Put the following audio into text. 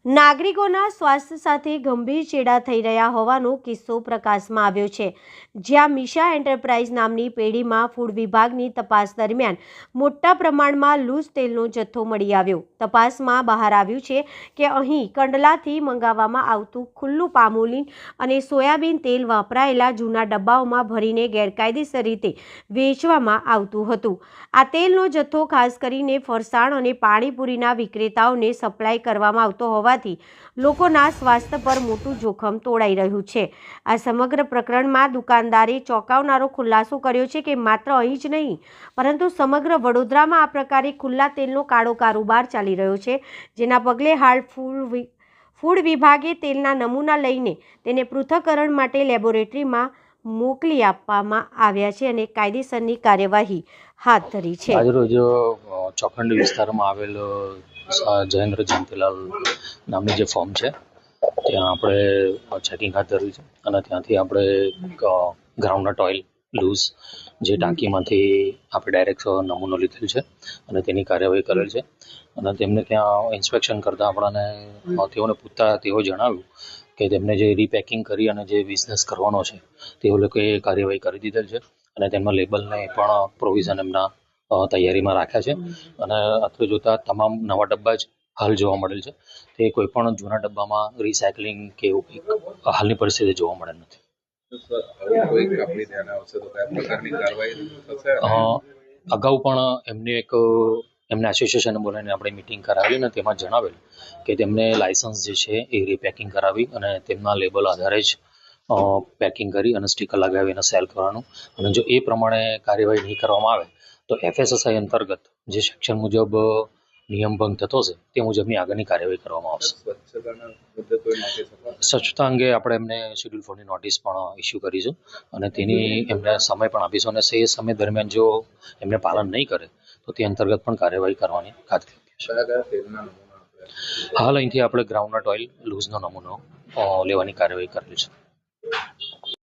નાગરિકોના સ્વાસ્થ્ય સાથે ગંભીર ચેડા થઈ રહ્યા હોવાનો કિસ્સો પ્રકાશમાં આવ્યો છે, જ્યાં મીશા એન્ટરપ્રાઇઝ નામની પેઢીમાં ફૂડ વિભાગની તપાસ દરમિયાન મોટા પ્રમાણમાં લૂઝ તેલનો જથ્થો મળી આવ્યો. તપાસમાં બહાર આવ્યું છે કે અહીં કંડલાથી મંગાવવામાં આવતું ખુલ્લું પામોલીન અને સોયાબીન તેલ વપરાયેલા જૂના ડબ્બાઓમાં ભરીને ગેરકાયદેસર રીતે વેચવામાં આવતું હતું. આ તેલનો જથ્થો ખાસ કરીને ફરસાણ અને પાણીપુરીના વિક્રેતાઓને સપ્લાય કરવામાં આવતો હોવાથી લોકોના સ્વાસ્થ્ય પર મોટું જોખમ તોડાઈ રહ્યું છે. આ સમગ્ર પ્રકરણમાં દુકાનદારે ચોંકાવનારો ખુલાસો કર્યો છે કે માત્ર અહીં જ નહીં પરંતુ સમગ્ર વડોદરામાં આ પ્રકારે ખુલ્લા તેલનો કાળો કારોબાર ચાલી રહ્યો છે, જેના પગલે હાલ ફૂડ વિભાગે તેલના નમૂના લઈને તેને પૃથ્થકરણ માટે લેબોરેટરીમાં મોકલી આપવામાં આવ્યા છે અને કાયદેસરની કાર્યવાહી હાથ ધરી છે. આજરોજ ચોખંડી વિસ્તારમાં આવેલ જયેન્દ્ર જયંતીલાલ નામની જે ફોર્મ છે ત્યાં આપણે ચેકિંગ હાથ ધર્યું છે અને ત્યાંથી આપણે ગ્રાઉન્ડનટ ઓઇલ લૂઝ જે ટાંકીમાંથી આપણે ડાયરેક્ટ નમૂનો લીધેલ છે અને તેની કાર્યવાહી કરેલ છે. અને તેમને ત્યાં ઇન્સ્પેક્શન કરતાં આપણને તેઓને પૂછતા તેઓ જણાવ્યું કે તેમને જે રીપેકિંગ કરી અને જે બિઝનેસ કરવાનો છે તેઓ લોકોએ કાર્યવાહી કરી દીધેલ છે અને તેમના લેબલને પણ પ્રોવિઝન એમના તૈયારીમાં રાખ્યા છે. અને અત્રે જોતા તમામ નવા ડબ્બા જ હાલ જોવા મળેલ છે. તે કોઈ પણ જૂના ડબ્બામાં રિસાયકલિંગ કે એવું કંઈક હાલની પરિસ્થિતિ જોવા મળે નથી. અગાઉ પણ એમને એસોસિએશનને બોલાવીને આપણે મિટિંગ કરાવી અને તેમાં જણાવેલ કે તેમને લાયસન્સ જે છે એ રીપેકિંગ કરાવી અને તેમના લેબલ આધારે જ પેકિંગ કરી અને સ્ટીકર લગાવી અને સેલ કરવાનું, અને જો એ પ્રમાણે કાર્યવાહી નહીં કરવામાં આવે તો FSSI અંતર્ગત જે સેક્શન મુજબ નિયમ ભંગ થતો છે તે મુજબની આગળની કાર્યવાહી કરવામાં આવશે. સ્વચ્છતા અંગે આપણે એમને શેડ્યુલ 4ની નોટિસ પણ ઇસ્યુ કરીશું અને તેની એમને સમય પણ આપીશું અને એ સમય દરમિયાન જો એમને પાલન નહીં કરે તો તે અંતર્ગત પણ કાર્યવાહી કરવાની ખાતરી આપીશું. હાલ અહીંથી આપણે ગ્રાઉન્ડનટ ઓઇલ લૂઝનો નમૂનો લેવાની કાર્યવાહી કરેલી છે.